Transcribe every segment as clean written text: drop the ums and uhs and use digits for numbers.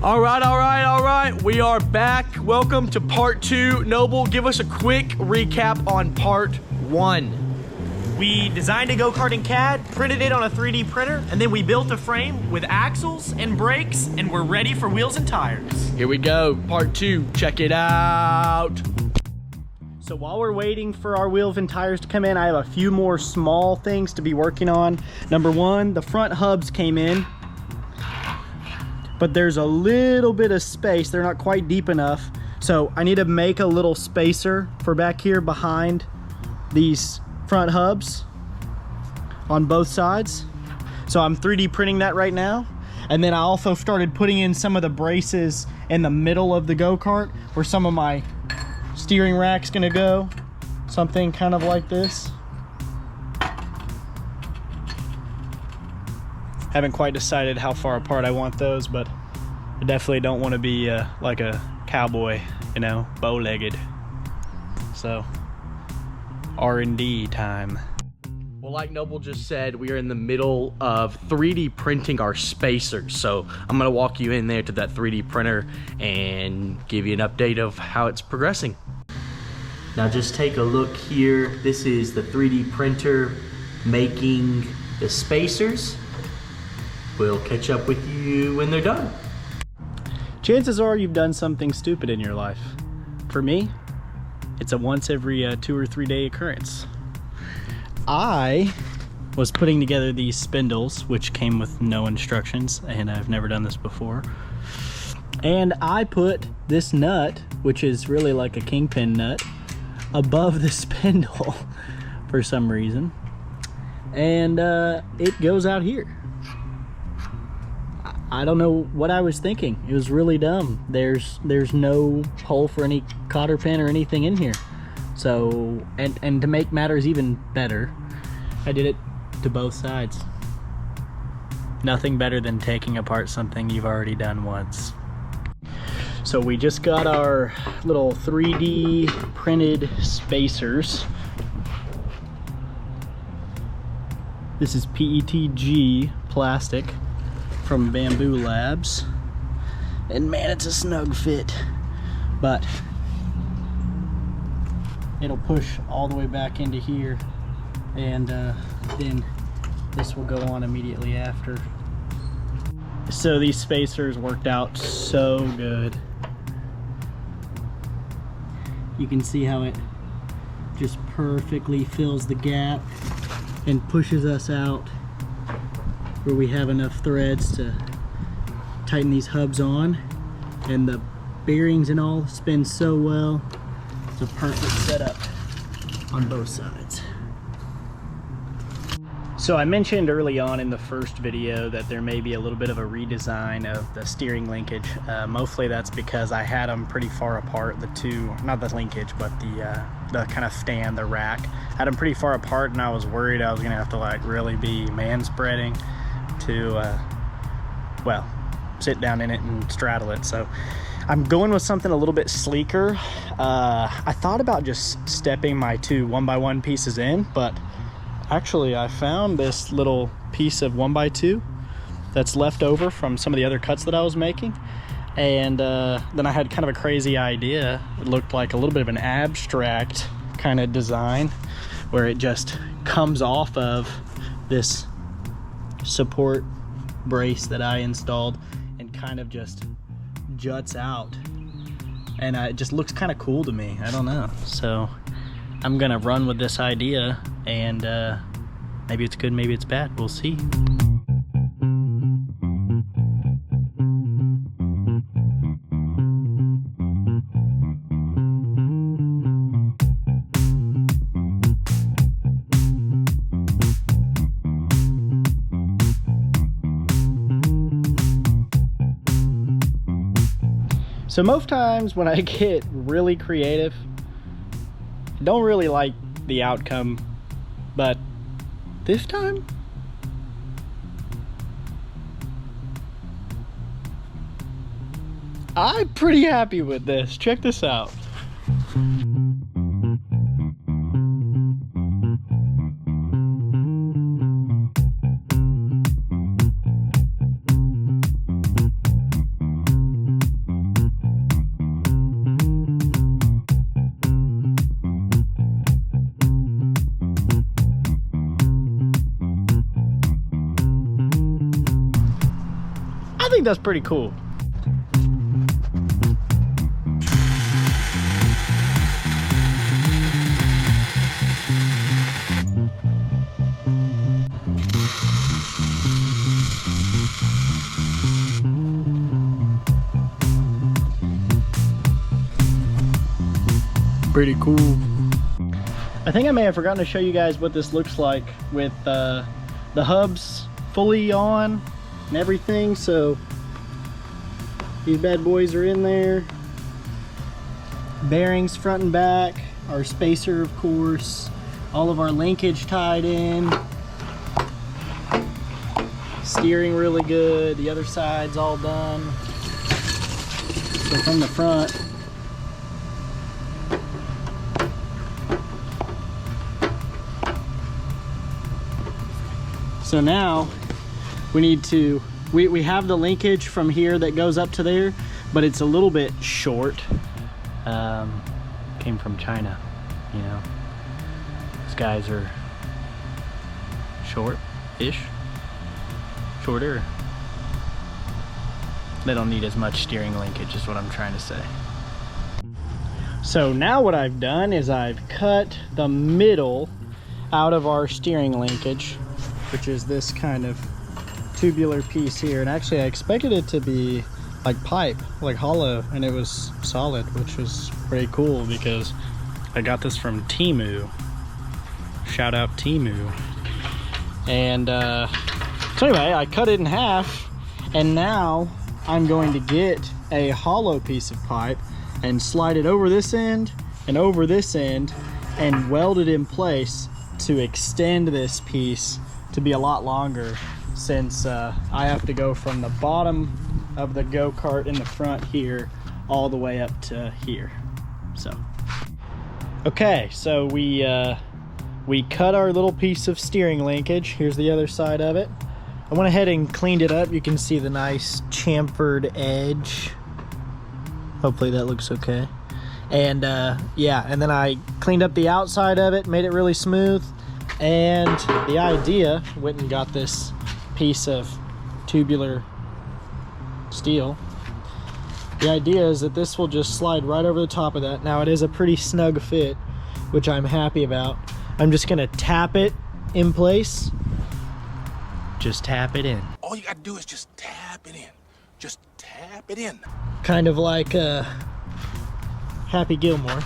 All right. We are back. Welcome to part 2. Noble, give us a quick recap on part 1. We designed a go-kart in CAD, printed it on a 3D printer, and then we built a frame with axles and brakes, and we're ready for wheels and tires. Here we go, part 2. Check it out. So while we're waiting for our wheels and tires to come in, I have a few more small things to be working on. Number 1, the front hubs came in, but there's a little bit of space. They're not quite deep enough. So I need to make a little spacer for back here behind these front hubs on both sides. So I'm 3D printing that right now. And then I also started putting in some of the braces in the middle of the go-kart where some of my steering rack's gonna go. Something kind of like this. Haven't quite decided how far apart I want those, but I definitely don't want to be like a cowboy, you know, bow-legged. So, R&D time. Well, like Noble just said, we are in the middle of 3D printing our spacers. So I'm gonna walk you in there to that 3D printer and give you an update of how it's progressing. Now just take a look here. This is the 3D printer making the spacers. We'll catch up with you when they're done. Chances are you've done something stupid in your life. For me, it's a once every 2 or 3 day occurrence. I was putting together these spindles, which came with no instructions, and I've never done this before. And I put this nut, which is really like a kingpin nut, above the spindle for some reason. And it goes out here. I don't know what I was thinking. It was really dumb. There's no hole for any cotter pin or anything in here. So, and to make matters even better, I did it to both sides. Nothing better than taking apart something you've already done once. So we just got our little 3D printed spacers. This is PETG plastic from Bamboo Labs, and man, it's a snug fit, but it'll push all the way back into here, and then this will go on immediately after. So these spacers worked out so good. You can see how it just perfectly fills the gap and pushes us out where we have enough threads to tighten these hubs on, and the bearings and all spin so well. It's a perfect setup on both sides. So I mentioned early on in the first video that there may be a little bit of a redesign of the steering linkage. Mostly that's because I had them pretty far apart, the two, not the linkage, but the kind of stand, the rack. Had them pretty far apart, and I was worried I was gonna have to like really be man-spreading to, well, sit down in it and straddle it. So I'm going with something a little bit sleeker. I thought about just stepping my two 1x1 pieces in, but actually I found this little piece of 1x2 that's left over from some of the other cuts that I was making. And then I had kind of a crazy idea. It looked like a little bit of an abstract kind of design where it just comes off of this support brace that I installed and kind of just juts out, and it just looks kind of cool to me. I don't know, so I'm gonna run with this idea, and maybe it's good, maybe it's bad, we'll see. So most times when I get really creative, I don't really like the outcome, but this time, I'm pretty happy with this. Check this out. I think that's pretty cool. Pretty cool. I think I may have forgotten to show you guys what this looks like with the hubs fully on and everything. So these bad boys are in there. Bearings front and back. Our spacer, of course. All of our linkage tied in. Steering really good. The other side's all done. So from the front, so now we need to, we have the linkage from here that goes up to there, but it's a little bit short. Came from China, you know. These guys are short-ish, shorter. They don't need as much steering linkage is what I'm trying to say. So now what I've done is I've cut the middle out of our steering linkage, which is this kind of tubular piece here. And actually I expected it to be like pipe, like hollow, and it was solid, which was pretty cool because I got this from Temu. Shout out Temu. And so anyway, I cut it in half, and now I'm going to get a hollow piece of pipe and slide it over this end and over this end and weld it in place to extend this piece to be a lot longer, since I have to go from the bottom of the go-kart in the front here all the way up to here. So okay, so we cut our little piece of steering linkage. Here's the other side of it. I went ahead and cleaned it up. You can see the nice chamfered edge. Hopefully that looks okay. And yeah, and then I cleaned up the outside of it, made it really smooth. And the idea, went and got this piece of tubular steel. The idea is that this will just slide right over the top of that. Now it is a pretty snug fit, which I'm happy about. I'm just gonna tap it in place. Just tap it in. All you gotta do is just tap it in. Just tap it in. Kind of like Happy Gilmore.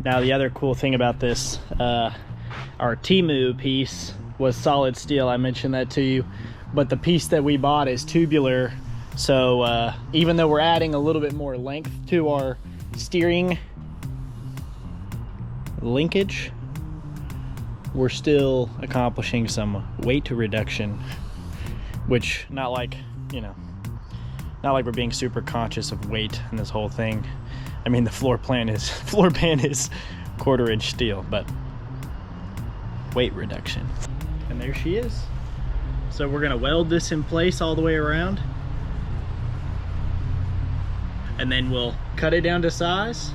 Now the other cool thing about this, our Temu piece was solid steel. I mentioned that to you, but the piece that we bought is tubular. So even though we're adding a little bit more length to our steering linkage, we're still accomplishing some weight reduction, which not like, you know, not like we're being super conscious of weight in this whole thing. I mean, the floor pan is 1/4" steel, but weight reduction. And there she is. So we're gonna weld this in place all the way around, and then we'll cut it down to size.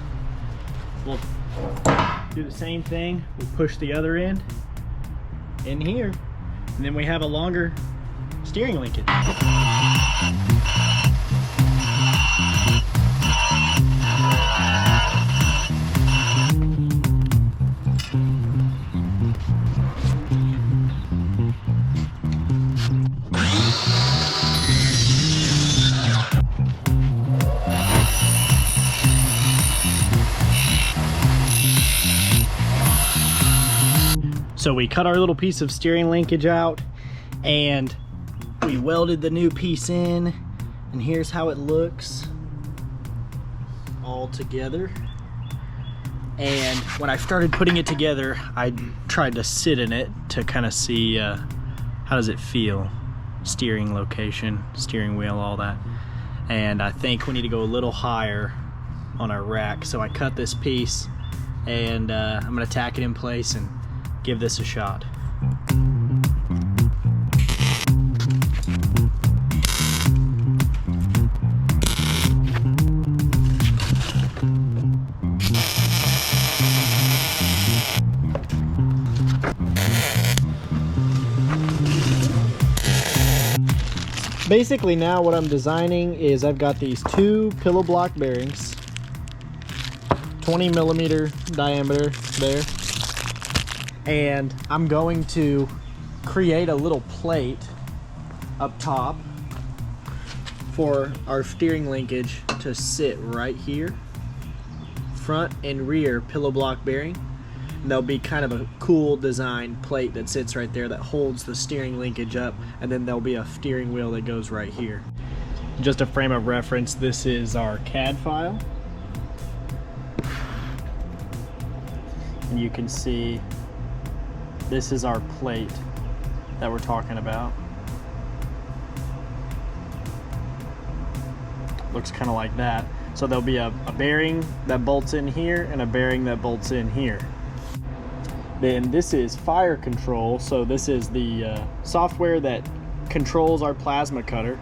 We'll do the same thing. We'll push the other end in here, and then we have a longer steering linkage. So we cut our little piece of steering linkage out and we welded the new piece in, and here's how it looks all together. And when I started putting it together, I tried to sit in it to kind of see how does it feel, steering location, steering wheel, all that. And I think we need to go a little higher on our rack. So I cut this piece, and I'm gonna tack it in place and give this a shot. basically now what I'm designing is I've got these 2 pillow block bearings, 20 millimeter diameter there, and I'm going to create a little plate up top for our steering linkage to sit right here, front and rear pillow block bearing. And there'll be kind of a cool design plate that sits right there that holds the steering linkage up, and then there'll be a steering wheel that goes right here. Just a frame of reference, this is our CAD file. And you can see this is our plate that we're talking about. Looks kind of like that. So there'll be a bearing that bolts in here and a bearing that bolts in here. Then this is fire control. So this is the software that controls our plasma cutter.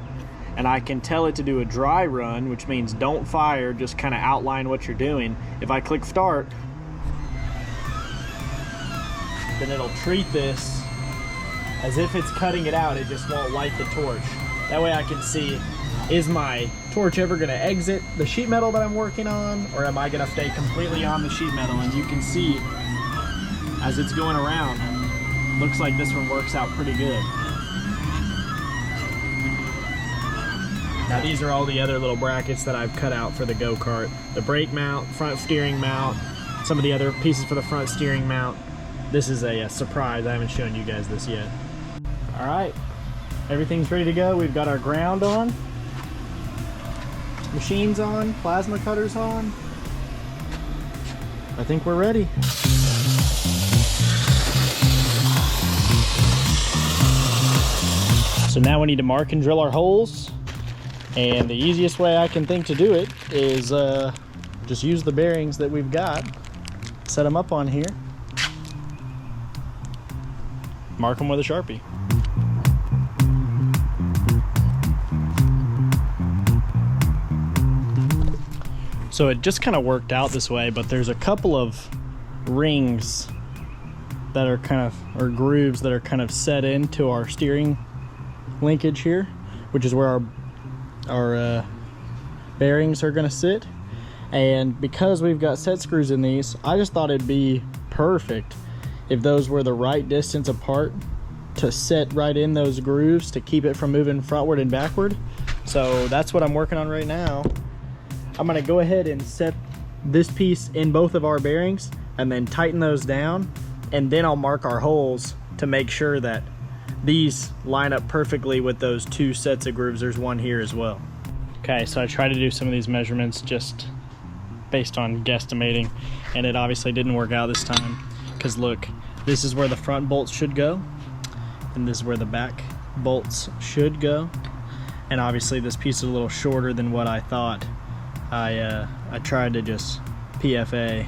And I can tell it to do a dry run, which means don't fire, just kind of outline what you're doing. If I click start, then it'll treat this as if it's cutting it out. It just won't light the torch. That way I can see, is my torch ever gonna exit the sheet metal that I'm working on, or am I gonna stay completely on the sheet metal? And you can see as it's going around, looks like this one works out pretty good. Now these are all the other little brackets that I've cut out for the go-kart. The brake mount, front steering mount, some of the other pieces for the front steering mount. This is a surprise, I haven't shown you guys this yet. All right, everything's ready to go. We've got our ground on, machines on, plasma cutters on. I think we're ready. So now we need to mark and drill our holes. And the easiest way I can think to do it is just use the bearings that we've got, set them up on here, mark them with a Sharpie. So it just kind of worked out this way, but there's a couple of rings that are kind of, or grooves that are kind of set into our steering linkage here, which is where our bearings are going to sit. And because we've got set screws in these, I just thought it'd be perfect if those were the right distance apart to set right in those grooves to keep it from moving frontward and backward. So that's what I'm working on right now. I'm going to go ahead and set this piece in both of our bearings and then tighten those down, and then I'll mark our holes to make sure that these line up perfectly with those 2 sets of grooves. There's one here as well. Okay, so I tried to do some of these measurements just based on guesstimating, and it obviously didn't work out this time, because look, this is where the front bolts should go, and this is where the back bolts should go. And obviously this piece is a little shorter than what I thought. I tried to just PFA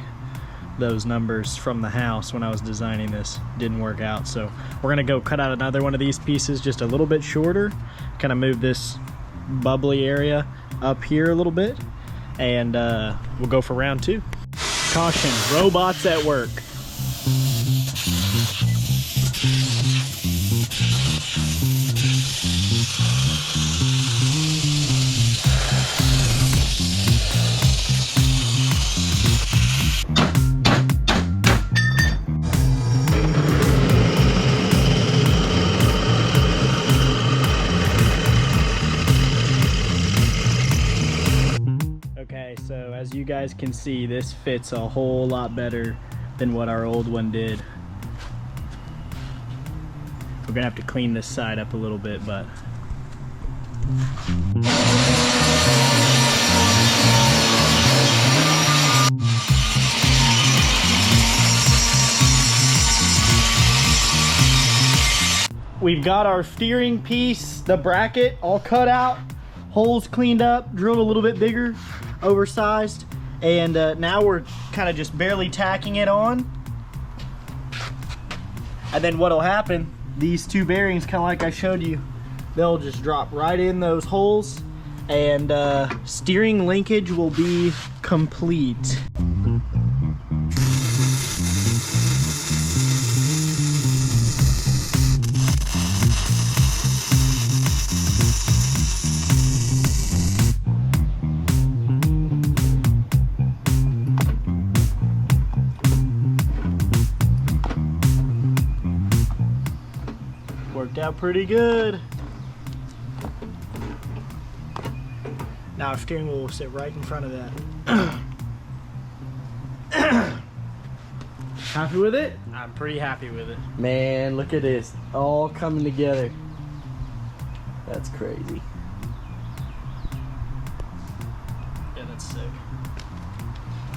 those numbers from the house when I was designing this. Didn't work out, so we're gonna go cut out another one of these pieces just a little bit shorter, kind of move this bubbly area up here a little bit, and we'll go for round 2. Caution, robots at work. Okay, so as you guys can see, this fits a whole lot better than what our old one did. We're gonna have to clean this side up a little bit, but we've got our steering piece, the bracket, all cut out, holes cleaned up, drilled a little bit bigger, oversized, and now we're kind of just barely tacking it on. And then what'll happen, these 2 bearings, kind of like I showed you, they'll just drop right in those holes, and steering linkage will be complete. Worked out pretty good. Now our steering wheel will sit right in front of that. Happy with it? I'm pretty happy with it. Man, look at this. All coming together. That's crazy. Yeah, that's sick.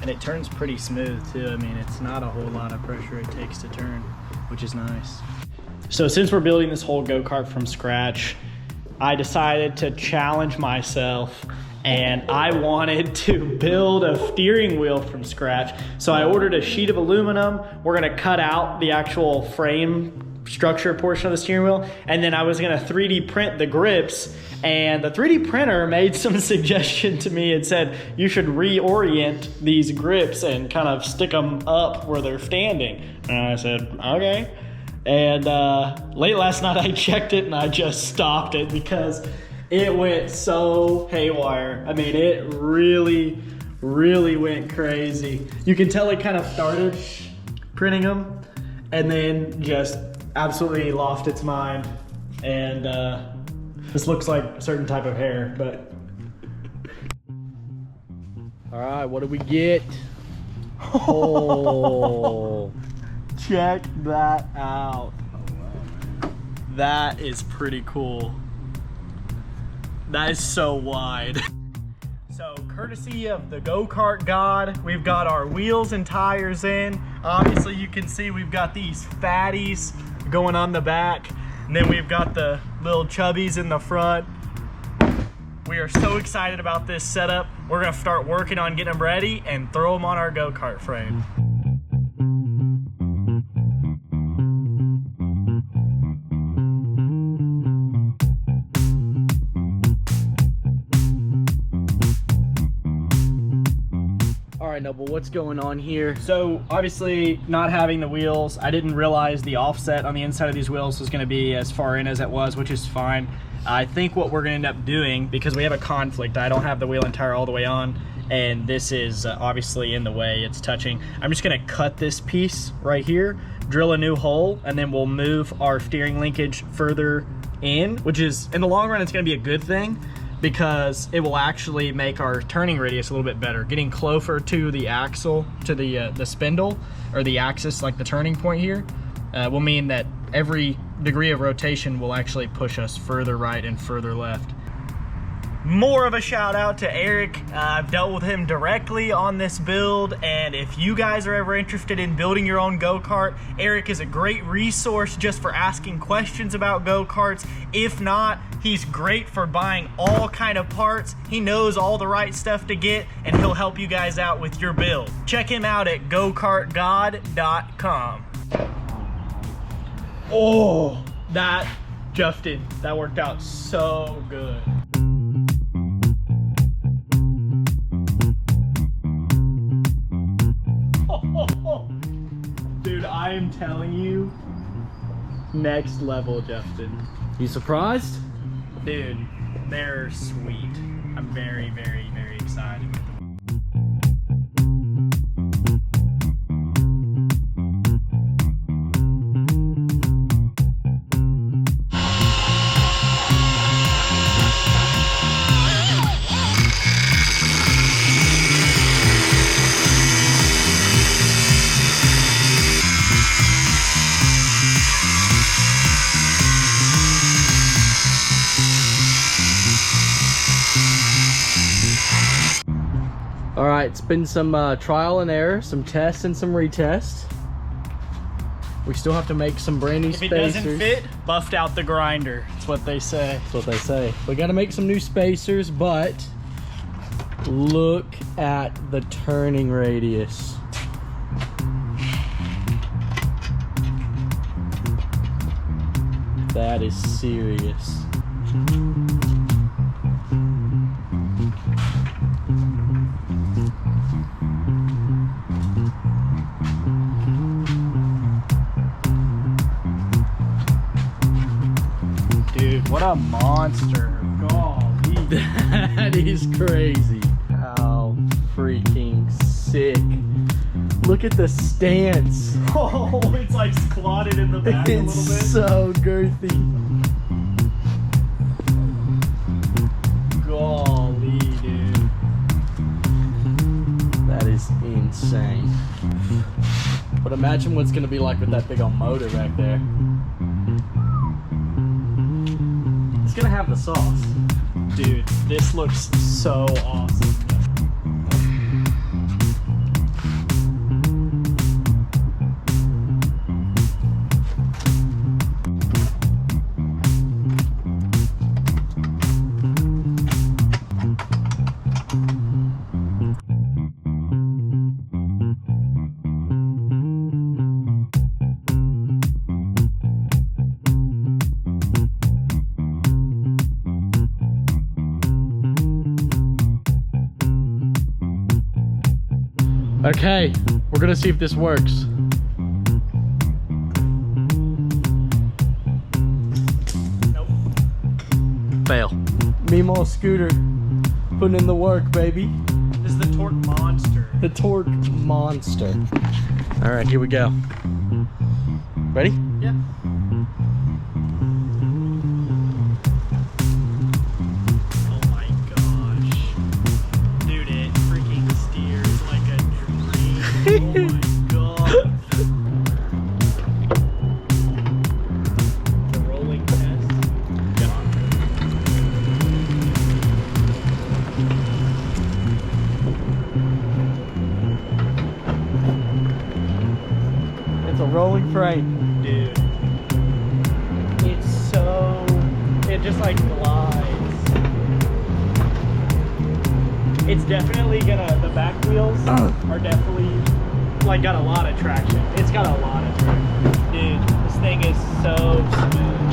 And it turns pretty smooth too. I mean, it's not a whole lot of pressure it takes to turn, which is nice. So since we're building this whole go-kart from scratch, I decided to challenge myself, and I wanted to build a steering wheel from scratch. So I ordered a sheet of aluminum. We're gonna cut out the actual frame structure portion of the steering wheel, and then I was gonna 3D print the grips, and the 3D printer made some suggestion to me. It said you should reorient these grips and kind of stick them up where they're standing. And I said, okay. And late last night I checked it and I just stopped it because it went so haywire. I mean, it really, really went crazy. You can tell it kind of started printing them and then just absolutely lost its mind. And this looks like a certain type of hair, but. All right, what do we get? Oh. Check that out. That is pretty cool. That is so wide. So courtesy of the go-kart god, we've got our wheels and tires in. Obviously you can see we've got these fatties going on the back, and then we've got the little chubbies in the front. We are so excited about this setup. We're gonna start working on getting them ready and throw them on our go-kart frame. Noble, what's going on here? So obviously not having the wheels, I didn't realize the offset on the inside of these wheels was going to be as far in as it was, which is fine. I think what we're going to end up doing, because we have a conflict, I don't have the wheel and tire all the way on, and this is obviously in the way, it's touching. I'm just going to cut this piece right here, drill a new hole, and then we'll move our steering linkage further in, which is, in the long run, it's going to be a good thing, because it will actually make our turning radius a little bit better. Getting closer to the axle, to the spindle, or the axis, like the turning point here, will mean that every degree of rotation will actually push us further right and further left. More of a shout out to Eric. I've dealt with him directly on this build, and if you guys are ever interested in building your own go-kart, Eric is a great resource just for asking questions about go-karts. If not, he's great for buying all kind of parts. He knows all the right stuff to get, and he'll help you guys out with your build. Check him out at gokartgod.com. Oh, Justin, that worked out so good. Dude, I am telling you, next level, Justin. You surprised? Dude, they're sweet. I'm very, very, very excited. All right, it's been some trial and error, some tests and some retests. We still have to make some brand new spacers. If it doesn't fit, buffed out the grinder. That's what they say. That's what they say. We got to make some new spacers, but look at the turning radius. That is serious. Dude, what a monster. Golly. That is crazy. How freaking sick. Look at the stance. Oh, it's like squatted in the back a little bit. It's so girthy. Golly, dude. That is insane. But imagine what's gonna be like with that big old motor back there. It's gonna have the sauce. Dude, this looks so awesome. Okay, we're gonna see if this works. Nope. Fail. Meemaw Scooter putting in the work, baby. This is the torque monster. The torque monster. All right, here we go. Ready? Yeah. Oh my gosh. Dude, it freaking steers like a dream. Oh my god. The rolling test. Get on. It's a rolling frame. Dude. It's so... It just like glides. It's definitely gonna... The back wheels are definitely... Like got a lot of traction. It's got a lot of traction. Dude, this thing is so smooth.